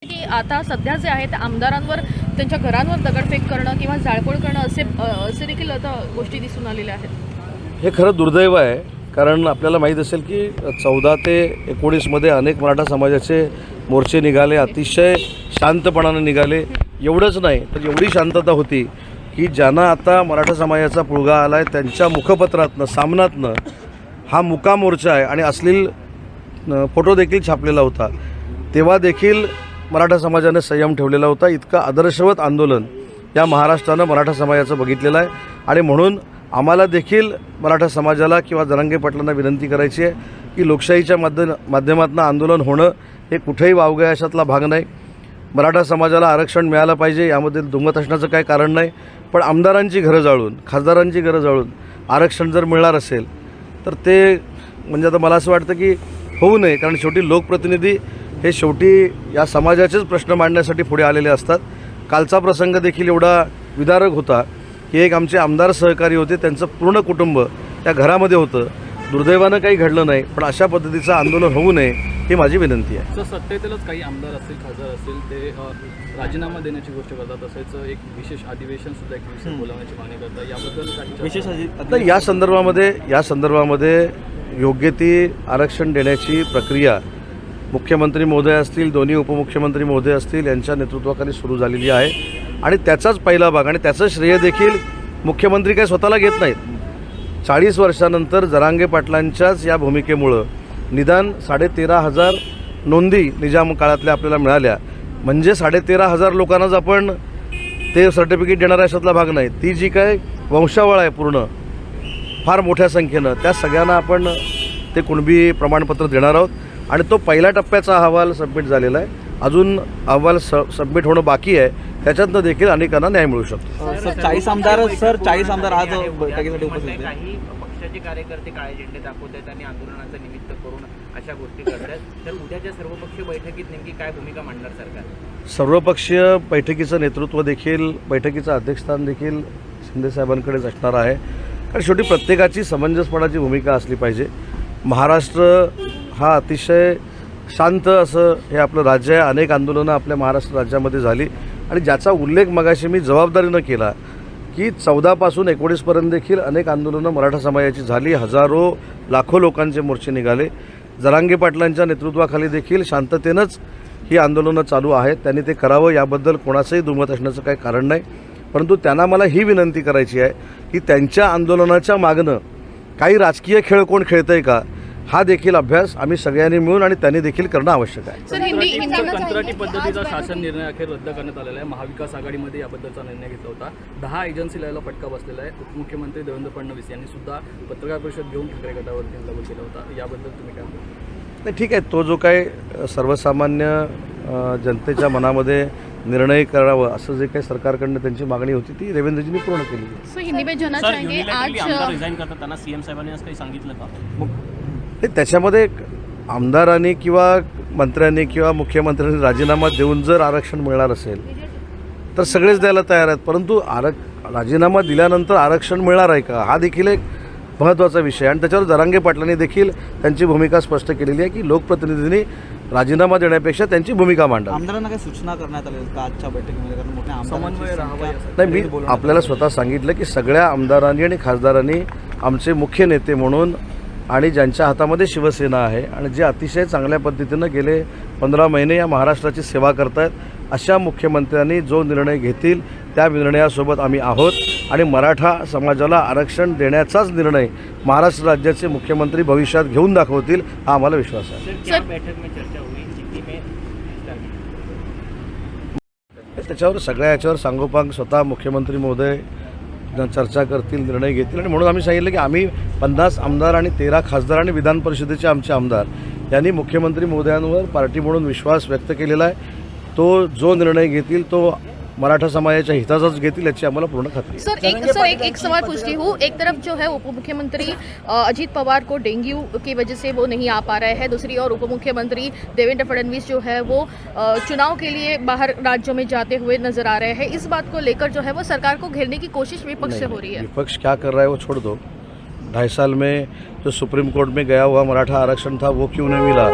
की आता सध्या जे आहे ते आमदारांवर त्यांच्या घरांवर दगडफेक करणं किंवा जाळपोळ करणं असे देखील आता गोष्टी दिसून आलेल्या आहेत। हे खरं दुर्दैव आहे, कारण आपल्याला माहीत असेल की 14 ते 19मध्ये अनेक मराठा समाजाचे मोर्चे निघाले, अतिशय शांतपणाने निघाले। एवढंच नाही तर एवढी शांतता होती की ज्यांना आता मराठा समाजाचा पुळगा आला आहे त्यांच्या मुखपत्रातनं सामनातनं हा मुका मोर्चा आहे आणि अश्लील फोटो देखील छापलेला होता। तेव्हा देखील मराठा समाजाने संयम ठेवलेला होता। इतकं आदर्शवत आंदोलन या महाराष्ट्रानं मराठा समाजाचं बघितलेलं आहे आणि म्हणून आम्हाला देखील मराठा समाजाला किंवा जरांगे पाटलांना विनंती करायची आहे की लोकशाहीच्या माध्यमातून आंदोलन होणं हे कुठेही वावगं अशातला भाग नाही। मराठा समाजाला आरक्षण मिळालं पाहिजे, यामध्ये दुमत असण्याचं काही कारण नाही, पण आमदारांची घरं जाळून, खासदारांची घरं जाळून आरक्षण जर मिळणार असेल तर ते म्हणजे आता मला असं वाटतं की होऊ नये, कारण शेवटी लोकप्रतिनिधी हे शेवटी या समाजाचेच प्रश्न मांडण्यासाठी पुढे आलेले असतात। कालचा प्रसंग देखील एवढा विदारक होता की एक आमचे आमदार सहकारी होते, त्यांचं पूर्ण कुटुंब त्या घरामध्ये होतं। दुर्दैवानं काही घडलं नाही, पण अशा पद्धतीचं आंदोलन होऊ नये ही माझी विनंती आहे। तर सत्तेतीलच काही आमदार असतील, खासदार असतील, ते राजीनामा देण्याची गोष्ट करतात, तसेच एक विशेष अधिवेशन सुद्धा एक दिवसात बोलावण्याची मागणी करतात, याबद्दल काही विशेष या संदर्भामध्ये योग्य ती आरक्षण देण्याची प्रक्रिया मुख्यमंत्री महोदय असतील, दोन्ही उपमुख्यमंत्री महोदय असतील यांच्या नेतृत्वाखाली सुरू झालेली आहे आणि त्याचाच पहिला भाग आणि त्याचं श्रेय देखील मुख्यमंत्री काही स्वतःला घेत नाहीत। 40 वर्षानंतर जरांगे पाटलांच्याच या भूमिकेमुळं निदान 13,500 नोंदी निजाम काळातल्या आपल्याला मिळाल्या, म्हणजे 13,500 लोकांनाच आपण ते सर्टिफिकेट देणारा अशातला भाग नाही। ती जी काय वंशावळ आहे पूर्ण फार मोठ्या संख्येनं, त्या सगळ्यांना आपण ते कुणबी प्रमाणपत्र देणार आहोत आणि तो पहिल्या टप्प्याचा अहवाल सबमिट झालेला आहे। अजून अहवाल सबमिट होणं बाकी आहे, त्याच्यातनं देखील अनेकांना न्याय मिळू शकतो। सर 40 आमदार आज बैठकीसाठी उपस्थित आहेत। काही पक्षाचे कार्यकर्ते काळे झेंडे दाखवतात आणि आंदोलनाचं निमित्त करून अशा गोष्टी करतात, तर उद्याच्या सर्वपक्षीय बैठकीत नेमकी काय भूमिका मांडणार सरकार? सर्वपक्षीय बैठकीचं नेतृत्व देखील, बैठकीचं अध्यक्षस्थान देखील शिंदेसाहेबांकडेच असणार आहे, कारण शेवटी प्रत्येकाची समंजसपणाची भूमिका असली पाहिजे। महाराष्ट्र हा अतिशय शांत असं हे आपलं राज्य आहे। अनेक आंदोलनं आपल्या महाराष्ट्र राज्यामध्ये झाली आणि ज्याचा उल्लेख मगाशी मी जबाबदारीनं केला की 14 पासून 19 पर्यंत देखील अनेक आंदोलनं मराठा समाजाची झाली, हजारो लाखो लोकांचे मोर्चे निघाले। जरांगे पाटलांच्या नेतृत्वाखाली देखील शांततेनंच ही आंदोलनं चालू आहेत, त्यांनी ते करावं याबद्दल कोणाचंही दुमत असण्याचं काही कारण नाही। परंतु त्यांना मला ही विनंती करायची आहे की त्यांच्या आंदोलनाच्या मागणं काही राजकीय खेळ कोण खेळतंय का, हा देखील अभ्यास आम्ही सगळ्यांनी मिळून आणि त्यांनी देखील करणं आवश्यक आहे। कंत्राटी पद्धतीचा शासन निर्णय अखेर रद्द करण्यात आलेला आहे। महाविकास आघाडीमध्ये याबद्दलचा निर्णय घेतला होता। 10 एजन्सीला याला फटका बसलेला आहे। उपमुख्यमंत्री देवेंद्र फडणवीस यांनी सुद्धा पत्रकार परिषद घेऊन ठाकरे गटावरती हल्ला केला होता, याबद्दल तुम्ही काय म्हणता? नाही, ठीक आहे, तो जो काय सर्वसामान्य जनतेच्या मनामध्ये निर्णय करावं असं जे काही सरकारकडनं त्यांची मागणी होती ती देवेंद्रजींनी पूर्ण केली। सो हिंदी में जानना चाहेंगे आज रिझाईन करतात त्यांना सीएम साहेबांनी असं काही सांगितलं का? त्याच्यामध्ये आमदारांनी किंवा मंत्र्यांनी किंवा मुख्यमंत्र्यांनी राजीनामा देऊन जर आरक्षण मिळणार असेल तर सगळेच द्यायला तयार आहेत, परंतु राजीनामा दिल्यानंतर आरक्षण मिळणार आहे का, हा देखील एक महत्त्वाचा विषय आणि त्याच्यावर जरांगे पाटलांनी देखील त्यांची भूमिका स्पष्ट केलेली आहे की लोकप्रतिनिधींनी राजीनामा देण्यापेक्षा त्यांची भूमिका मांडा। आमदारांना काही सूचना करण्यात आल्या का आजच्या बैठकीमध्ये? कारण मोठ्या समन्वय राहावा नाही, मी आपल्याला स्वतः सांगितलं की सगळ्या आमदारांनी आणि खासदारांनी आमचे मुख्य नेते म्हणून आणि ज्यांच्या हातामध्ये शिवसेना आहे आणि जे अतिशय चांगल्या पद्धतीनं गेले 15 महिने या महाराष्ट्राची सेवा करतायत, अशा मुख्यमंत्र्यांनी जो निर्णय घेतील त्या निर्णयासोबत आम्ही आहोत आणि मराठा समाजाला आरक्षण देण्याचाच निर्णय महाराष्ट्र राज्याचे मुख्यमंत्री भविष्यात घेऊन दाखवतील, हा आम्हाला विश्वास आहे। त्याच्यावर सगळ्या याच्यावर सांगोपांग स्वतः मुख्यमंत्री महोदय चर्चा करतील, निर्णय घेतील आणि म्हणून आम्ही सांगितलं की आम्ही 50 आमदार आणि 13 खासदार आणि विधान परिषदेचे आमचे आमदार यांनी मुख्यमंत्री महोदयांवर पार्टी म्हणून विश्वास व्यक्त केलेला आहे। तो जो निर्णय घेतील तो मराठा समाजाच्या हिताचाच घेतील याची आम्हाला पूर्ण खात्री है। सर एक सवाल पूछती हूँ। एक तरफ जो है उप मुख्यमंत्री अजीत पवार को डेंगू की वजह से वो नहीं आ पा रहे हैं, दूसरी ओर उप मुख्यमंत्री देवेंद्र फडणवीस जो है वो चुनाव के लिए बाहर राज्यों में जाते हुए नजर आ रहे हैं। इस बात को लेकर जो है वो सरकार को घेरने की कोशिश विपक्ष से हो रही है। विपक्ष क्या कर रहा है वो छोड़ दो। 2.5 साल में जो सुप्रीम कोर्ट में गया हुआ मराठा आरक्षण था वो क्यों नहीं मिला,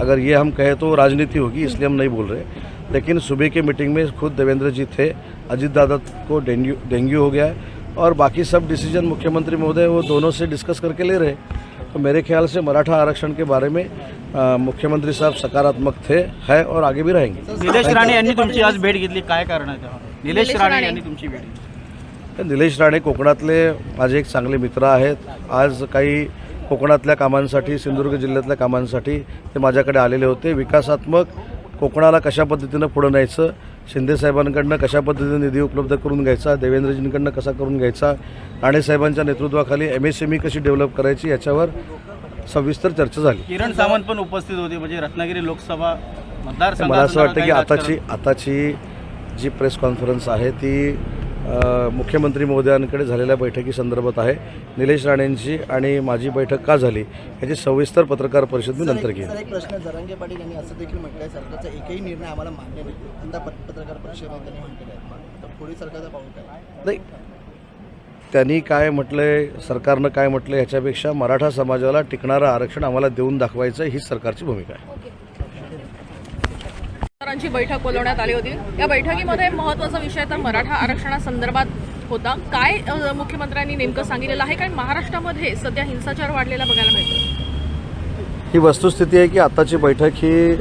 अगर ये हम कहें तो राजनीति होगी, इसलिए हम नहीं बोल रहे। लेकिन सुबह की मीटिंग में खुद देवेंद्र जी थे, अजीत दादा को डेंगू हो गया है और बाकी सब डिसीजन मुख्यमंत्री महोदय वो दोनों से डिस्कस करके ले रहे। तो मेरे ख्याल से मराठा आरक्षण के बारे में मुख्यमंत्री साहब सकारात्मक थे, है और आगे भी रहेंगे। निलेश राणे यांनी तुमची आज भेट घेतली, काय कारण आहे तेव्हा? निलेश राणे यांनी तुमची भेट घेतली. निलेश राणे कोकणातले माझे एक चांगले मित्र आहेत. आज काही कोकणातल्या कामांसाठी, सिंधुदुर्ग जिल्ह्यातल्या कामांसाठी ते माझ्याकडे आलेले होते. विकासात्मक कोकणाला कशा पद्धतीनं पुढं न्यायचं, शिंदेसाहेबांकडनं कशा पद्धतीने निधी उपलब्ध करून घ्यायचा, देवेंद्रजींकडनं कसा करून घ्यायचा, राणेसाहेबांच्या नेतृत्वाखाली MSME कशी डेव्हलप करायची याच्यावर सविस्तर चर्चा झाली. किरण सावंत पण उपस्थित होते, म्हणजे रत्नागिरी लोकसभा मतदारसंघात. मला असं वाटतं की आताची जी प्रेस कॉन्फरन्स आहे ती मुख्यमंत्री महोदयांकडे झालेल्या बैठकीसंदर्भात आहे. निलेश राणेंची आणि माझी बैठक का झाली याची सविस्तर पत्रकार परिषद मी नंतर घेईन. एक प्रश्न, जरांगे पाटील यांनी असं देखील म्हटलं आहे सरकारचा एकही निर्णय आम्हाला मान्य नाही, आता पत्रकार परिषदेत त्यांनी म्हटलेलं आहे. तर पुढे सरकारचा पाऊल काय? नाही, त्यांनी काय म्हटलंय, सरकारनं काय म्हटलं ह्याच्यापेक्षा मराठा समाजाला टिकणारं आरक्षण आम्हाला देऊन दाखवायचं हीच सरकारची भूमिका आहे. ची बैठक बोलवण्यात आली होती. या बैठकीमध्ये महत्त्वाचा विषय तर मराठा आरक्षणासंदर्भात होता. काय मुख्यमंत्र्यांनी नेमकं सांगितलेलं आहे? कारण महाराष्ट्रामध्ये सध्या हिंसाचार वाढलेला बघायला मिळतो. ही वस्तुस्थिती आहे की आताची बैठक ही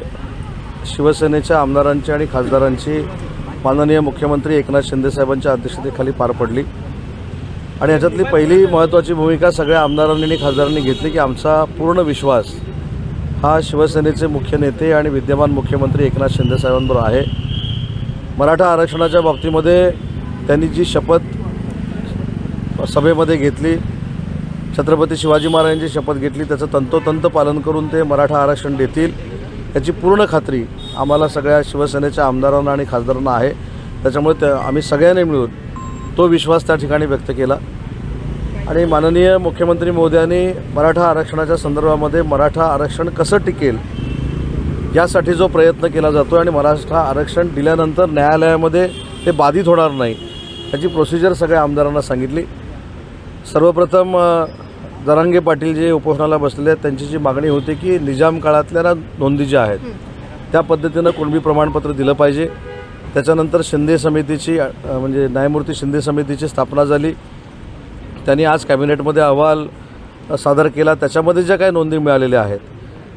शिवसेनेच्या आमदारांची आणि खासदारांची माननीय मुख्यमंत्री एकनाथ शिंदेसाहेबांच्या अध्यक्षतेखाली पार पडली आणि याच्यातली पहिली महत्त्वाची भूमिका सगळ्या आमदारांनी आणि खासदारांनी घेतली की आमचा पूर्ण विश्वास हा शिवसेनेचे मुख्य नेते आणि विद्यमान मुख्यमंत्री एकनाथ शिंदेसाहेबांबरोबर आहे. मराठा आरक्षणाच्या बाबतीमध्ये त्यांनी जी शपथ सभेमध्ये घेतली, छत्रपती शिवाजी महाराजांची शपथ घेतली, त्याचं तंतोतंत पालन करून ते मराठा आरक्षण देतील याची पूर्ण खात्री आम्हाला सगळ्या शिवसेनेच्या आमदारांना आणि खासदारांना आहे. त्याच्यामुळे आम्ही सगळ्यांनी मिळून तो विश्वास त्या ठिकाणी व्यक्त केला आणि माननीय मुख्यमंत्री महोदयांनी मराठा आरक्षणाच्या संदर्भामध्ये मराठा आरक्षण कसं टिकेल यासाठी जो प्रयत्न केला जातो आणि मराठा आरक्षण दिल्यानंतर न्यायालयामध्ये ते बाधित होणार नाही याची प्रोसिजर सगळ्या आमदारांना सांगितली. सर्वप्रथम जरांगे पाटील जे उपोषणाला बसलेले आहेत त्यांची जी मागणी होती की निजाम काळातल्या नोंदी ज्या आहेत त्या पद्धतीनं कुणबी प्रमाणपत्र दिलं पाहिजे. त्याच्यानंतर शिंदे समितीची म्हणजे न्यायमूर्ती शिंदे समितीची स्थापना झाली. त्यांनी आज कॅबिनेटमध्ये अहवाल सादर केला. त्याच्यामध्ये ज्या काही नोंदी मिळालेल्या आहेत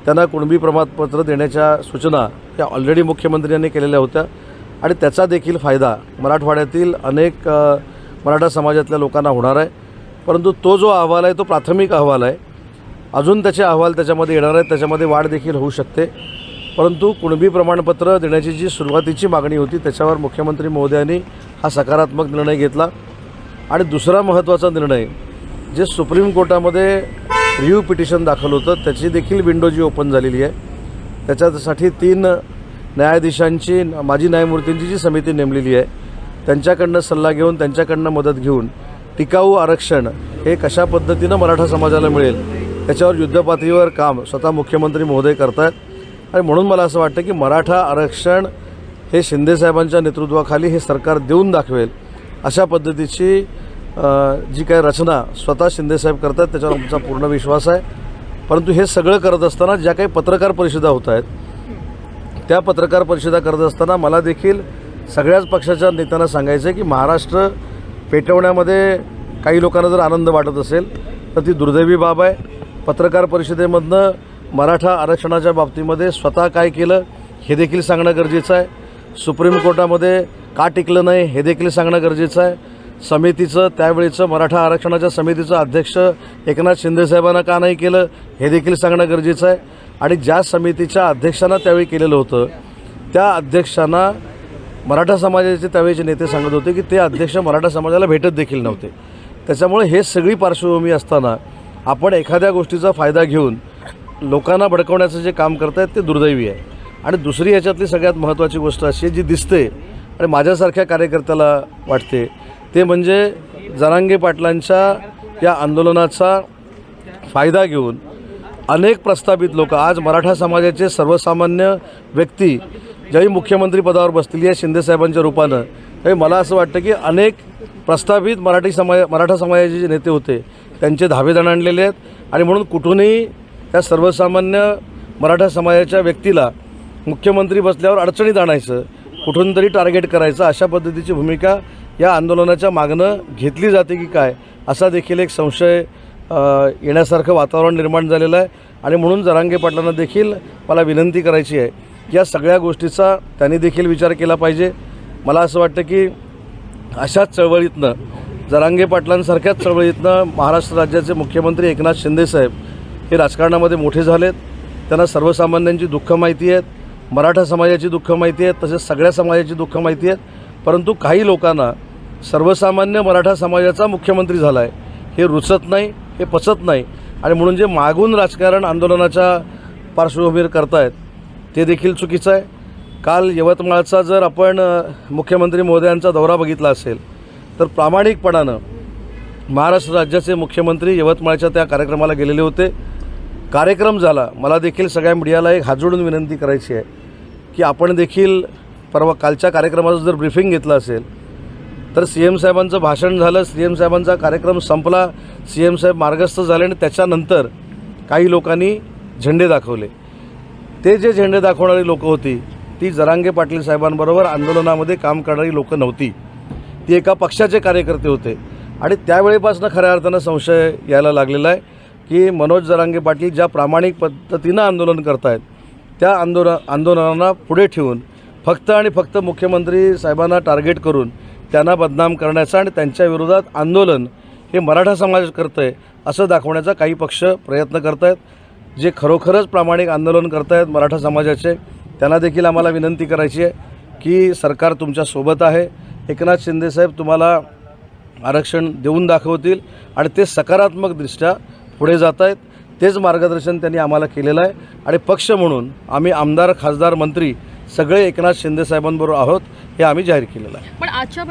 त्यांना कुणबी प्रमाणपत्र देण्याच्या सूचना त्या ऑलरेडी मुख्यमंत्र्यांनी केलेल्या होत्या आणि त्याचा देखील फायदा मराठवाड्यातील अनेक मराठा समाजातल्या लोकांना होणार आहे. परंतु तो जो अहवाल आहे तो प्राथमिक अहवाल आहे. अजून त्याचे अहवाल त्याच्यामध्ये येणार आहेत, त्याच्यामध्ये वाढ देखील होऊ शकते. परंतु कुणबी प्रमाणपत्र देण्याची जी सुरुवातीची मागणी होती त्याच्यावर मुख्यमंत्री महोदयांनी हा सकारात्मक निर्णय घेतला. आणि दुसरा महत्त्वाचा निर्णय, जे सुप्रीम कोर्टामध्ये रिव्ह्यू पिटिशन दाखल होतं त्याची देखील विंडो जी ओपन झालेली आहे, त्याच्यासाठी 3 न्यायाधीशांची माजी न्यायमूर्तींची जी समिती नेमलेली आहे त्यांच्याकडनं सल्ला घेऊन, त्यांच्याकडनं मदत घेऊन टिकाऊ आरक्षण हे कशा पद्धतीनं मराठा समाजाला मिळेल त्याच्यावर युद्धपातळीवर काम स्वतः मुख्यमंत्री महोदय करत आहेत. आणि म्हणून मला असं वाटतं की मराठा आरक्षण हे शिंदेसाहेबांच्या नेतृत्वाखाली हे सरकार देऊन दाखवेल अशा पद्धतीची जी काही रचना स्वतः शिंदेसाहेब करतात त्याच्यावर आमचा पूर्ण विश्वास आहे. परंतु हे सगळं करत असताना ज्या काही पत्रकार परिषदा होत आहेत त्या पत्रकार परिषदा करत असताना मला देखील सगळ्याच पक्षाच्या नेत्यांना सांगायचं आहे की महाराष्ट्र पेटवण्यामध्ये काही लोकांना जर आनंद वाटत असेल तर ती दुर्दैवी बाब आहे. पत्रकार परिषदेमधनं मराठा आरक्षणाच्या बाबतीमध्ये स्वतः काय केलं हे देखील सांगणं गरजेचं आहे. सुप्रीम कोर्टामध्ये का टिकलं नाही हे देखील सांगणं गरजेचं आहे. समितीचं त्यावेळीचं मराठा आरक्षणाच्या समितीचं अध्यक्ष एकनाथ शिंदेसाहेबांना का नाही केलं हे देखील सांगणं गरजेचं आहे. आणि ज्या समितीच्या अध्यक्षांना त्यावेळी केलेलं होतं त्या अध्यक्षांना मराठा समाजाचे त्यावेळीचे नेते सांगत होते की ते अध्यक्ष मराठा समाजाला भेटत देखील नव्हते. त्याच्यामुळे हे सगळी पार्श्वभूमी असताना आपण एखाद्या गोष्टीचा फायदा घेऊन लोकांना भडकवण्याचं जे काम करतायत ते दुर्दैवी आहे. आणि दुसरी ह्याच्यातली सगळ्यात महत्त्वाची गोष्ट अशी आहे जी दिसते आणि माझ्यासारख्या कार्यकर्त्याला वाटते ते म्हणजे जरांगे पाटलांच्या या आंदोलनाचा फायदा घेऊन अनेक प्रस्थापित लोक आज मराठा समाजाचे सर्वसामान्य व्यक्ती ज्यावेळी मुख्यमंत्री पदावर बसलेली आहे शिंदेसाहेबांच्या रूपानं, त्यावेळी मला असं वाटतं की अनेक प्रस्थापित मराठा समाजाचे जे नेते होते त्यांचे धाबे दणाणलेले आहेत. आणि म्हणून कुठूनही त्या सर्वसामान्य मराठा समाजाच्या व्यक्तीला मुख्यमंत्री बसल्यावर अडचणीत आणायचं कुठून तरी टार्गेट करायचं अशा पद्धतीची भूमिका या आंदोलनाच्या मागणं घेतली जाते की काय असा देखील एक संशय येण्यासारखं वातावरण निर्माण झालेलं आहे. आणि म्हणून जरांगे पाटलांना देखील मला विनंती करायची आहे की या सगळ्या गोष्टीचा त्यांनी देखील विचार केला पाहिजे. मला असं वाटतं की अशाच चळवळीतनं जरांगे पाटलांसारख्याच चळवळीतनं महाराष्ट्र राज्याचे मुख्यमंत्री एकनाथ शिंदेसाहेब हे राजकारणामध्ये मोठे झालेत. त्यांना सर्वसामान्यांची दुःख माहिती आहेत, मराठा समाजाची दुःख माहिती आहेत, तसेच सगळ्या समाजाची दुःख माहिती आहेत. परंतु काही लोकांना सर्वसामान्य मराठा समाजाचा मुख्यमंत्री झाला आहे हे रुचत नाही, हे पचत नाही. आणि म्हणून जे मागून राजकारण आंदोलनाच्या पार्श्वभूमीवर करतायत ते देखील चुकीचं आहे. काल यवतमाळचा जर आपण मुख्यमंत्री महोदयांचा दौरा बघितला असेल तर प्रामाणिकपणानं महाराष्ट्र राज्याचे मुख्यमंत्री यवतमाळच्या त्या कार्यक्रमाला गेलेले होते. कार्यक्रम झाला. मला देखील सगळ्या मीडियाला एक हात जोडून विनंती करायची आहे की आपण देखील कालच्या कार्यक्रमाचं जर ब्रीफिंग घेतलं असेल तर CM साहेबांचं भाषण झालं, CM साहेबांचा कार्यक्रम संपला, CM साहेब मार्गस्थ झाले आणि त्याच्यानंतर काही लोकांनी झेंडे दाखवले. ते जे झेंडे दाखवणारी लोकं होती ती जरांगे पाटील साहेबांबरोबर आंदोलनामध्ये काम करणारी लोकं नव्हती, ती एका पक्षाचे कार्यकर्ते होते. आणि त्यावेळेपासून खऱ्या अर्थानं संशय यायला लागलेला आहे की मनोज जरांगे पाटील ज्या प्रामाणिक पद्धतीनं आंदोलन करत आहेत त्या आंदोलनांना पुढे ठेवून फक्त आणि फक्त मुख्यमंत्री साहेबांना टार्गेट करून त्यांना बदनाम करण्याचा आणि त्यांच्या विरोधात आंदोलन हे मराठा समाज करतं आहे असं दाखवण्याचा काही पक्ष प्रयत्न करत आहेत. जे खरोखरच प्रामाणिक आंदोलन करत आहेत मराठा समाजाचे त्यांना देखील आम्हाला विनंती करायची आहे की सरकार तुमच्यासोबत आहे. एकनाथ शिंदेसाहेब तुम्हाला आरक्षण देऊन दाखवतील आणि ते सकारात्मकदृष्ट्या पुढे जात आहेत. तेच मार्गदर्शन त्यांनी आम्हाला केलेलं आहे. आणि पक्ष म्हणून आम्ही आमदार, खासदार, मंत्री सगळे एकनाथ शिंदेसाहेबांबरोबर आहोत हे आम्ही जाहीर केलेलं आहे. पण आजच्या